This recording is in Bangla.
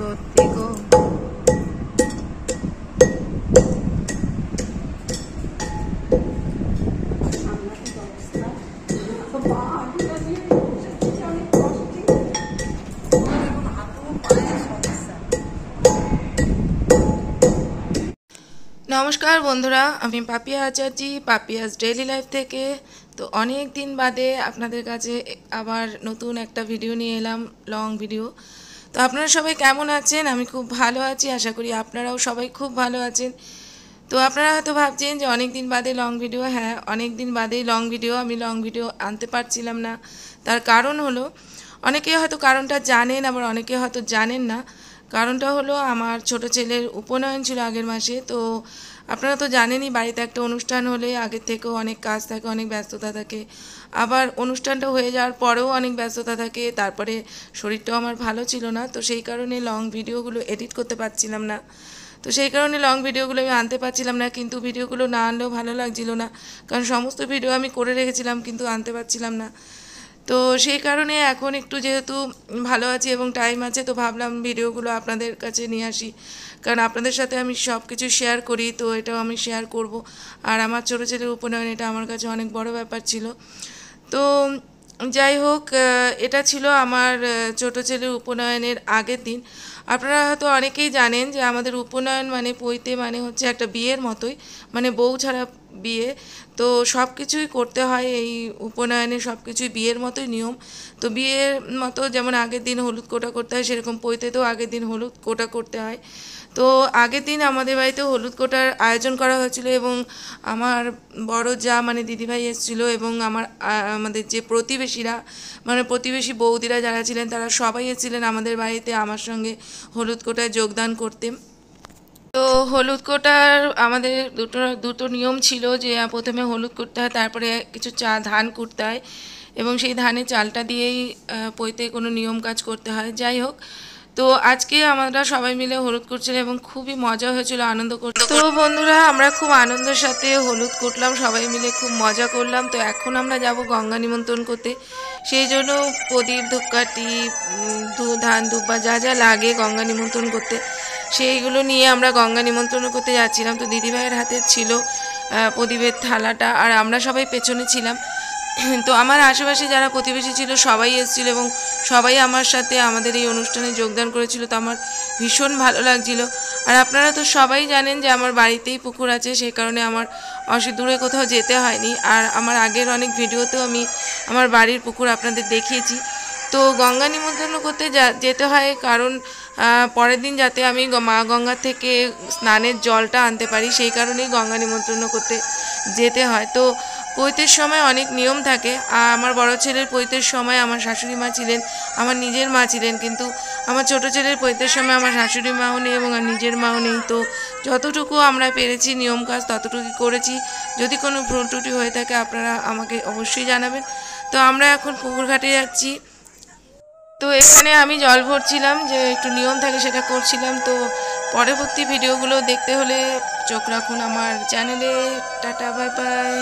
সত্যি গো। নমস্কার বন্ধুরা, আমি পাপিয়া আচার্যি, পাপিয়াস ডেইলি লাইফ থেকে। তো অনেক দিন বাদে আপনাদের কাছে আবার নতুন একটা ভিডিও নিয়ে এলাম, লং ভিডিও। তো আপনারা সবাই কেমন আছেন? আমি খুব ভালো আছি, আশা করি আপনারাও সবাই খুব ভালো আছেন। তো আপনারা হয়তো ভাবছেন যে অনেক দিন বাদে লং ভিডিও। হ্যাঁ, অনেক দিন বাদেই লং ভিডিও। আমি লং ভিডিও আনতে পারছিলাম না, তার কারণ হলো, অনেকে হয়তো কারণটা জানেন, আবার অনেকে হয়তো জানেন না। কারণটা হলো, আমার ছোট ছেলের উপনয়ন ছিল আগের মাসে। তো আপনারা তো জানেনই, বাড়িতে একটা অনুষ্ঠান হলে আগের থেকেও অনেক কাজ থাকে, অনেক ব্যস্ততা থাকে। আবার অনুষ্ঠানটা হয়ে যাওয়ার পরেও অনেক ব্যস্ততা থাকে। তারপরে শরীরটাও আমার ভালো ছিল না, তো সেই কারণে লং ভিডিওগুলো এডিট করতে পারছিলাম না। তো সেই কারণে লং ভিডিওগুলো আমি আনতে পারছিলাম না, কিন্তু ভিডিওগুলো না আনলেও ভালো লাগছিল না, কারণ সমস্ত ভিডিও আমি করে রেখেছিলাম কিন্তু আনতে পারছিলাম না। তো সেই কারণে এখন একটু যেহেতু ভালো আছি এবং টাইম আছে, তো ভাবলাম ভিডিওগুলো আপনাদের কাছে নিয়ে আসি, কারণ আপনাদের সাথে আমি সব কিছু শেয়ার করি, তো এটাও আমি শেয়ার করব। আর আমার ছোটো ছেলের উপনয়ন, এটা আমার কাছে অনেক বড় ব্যাপার ছিল। তো যাই হোক, এটা ছিল আমার ছোটো ছেলের উপনয়নের আগের দিন। আপনারা হয়তো অনেকেই জানেন যে আমাদের উপনয়ন মানে পৈতে মানে হচ্ছে একটা বিয়ের মতোই, মানে বউ ছাড়া বিয়ে। তো সব কিছুই করতে হয় এই উপনয়নে, সব কিছুই বিয়ের মতোই নিয়ম। তো বিয়ের মতো যেমন আগের দিন হলুদ কোটা করতে হয়, সেরকম পৈতেতেও আগের দিন হলুদ কোটা করতে হয়। তো আগের দিন আমাদের বাড়িতে হলুদ কোটার আয়োজন করা হয়েছিল, এবং আমার বড় যা মানে দিদিভাই এসেছিলো, এবং আমাদের যে প্রতিবেশীরা, মানে প্রতিবেশী বৌদিরা যারা ছিলেন, তারা সবাই এসেছিলেন আমাদের বাড়িতে আমার সঙ্গে হলুদ কোটায় যোগদান করতে। তো হলুদ কোটার আমাদের দুটো নিয়ম ছিল, যে প্রথমে হলুদ করতে হয়, তারপরে কিছু ধান কুটতে হয়, এবং সেই ধানের চালটা দিয়েই পৈতে কোনো নিয়ম কাজ করতে হয়। যাই হোক, তো আজকে আমরা সবাই মিলে হলুদ করছিলাম এবং খুবই মজা হয়েছিল, আনন্দ করছিলাম। তো বন্ধুরা, আমরা খুব আনন্দের সাথে হলুদ কুটলাম, সবাই মিলে খুব মজা করলাম। তো এখন আমরা যাব গঙ্গা নিমন্ত্রণ করতে। সেই জন্য প্রদীপ, ধূপকাঠি, ধান, দুব্বা যা যা লাগে গঙ্গা নিমন্ত্রণ করতে, সেইগুলো নিয়ে আমরা গঙ্গা নিমন্ত্রণ করতে যাচ্ছিলাম। তো দিদিভাইয়ের হাতে ছিল প্রদীপের থালাটা, আর আমরা সবাই পেছনে ছিলাম। তো আমার আশেপাশে যারা প্রতিবেশী ছিল সবাই এসেছিল, এবং সবাই আমার সাথে আমাদের এই অনুষ্ঠানে যোগদান করেছিল। তো আমার ভীষণ ভালো লাগছিল। আর আপনারা তো সবাই জানেন যে আমার বাড়িতেই পুকুর আছে, সেই কারণে আমার দূরে কোথাও যেতে হয়নি। আর আমার আগের অনেক ভিডিওতেও আমি আমার বাড়ির পুকুর আপনাদের দেখিয়েছি। তো গঙ্গা নিমন্ত্রণ করতে যেতে হয়, কারণ পরের দিন যাতে আমি মা গঙ্গা থেকে স্নানের জলটা আনতে পারি, সেই কারণেই গঙ্গা নিমন্ত্রণ করতে যেতে হয়। তো পৈতের সময় অনেক নিয়ম থাকে। আমার বড় ছেলের পৈতের সময় আমার শাশুড়ি মা ছিলেন, আমার নিজের মা ছিলেন, কিন্তু আমার ছোট ছেলের পৈতের সময় আমার শাশুড়ি মাও নেই এবং আর নিজের মাও নেই। তো যতটুকু আমরা পেরেছি নিয়ম কাজ ততটুকু করেছি। যদি কোনো ভুল ত্রুটি হয়ে থাকে আপনারা আমাকে অবশ্যই জানাবেন। তো আমরা এখন পুকুর ঘাটে যাচ্ছি। তো এখানে আমি জল ভরছিলাম, যে একটু নিয়ম থাকে সেটা করছিলাম। তো পরবর্তী ভিডিওগুলো দেখতে হলে চোখ রাখুন আমার চ্যানেলে। Tata, bye bye.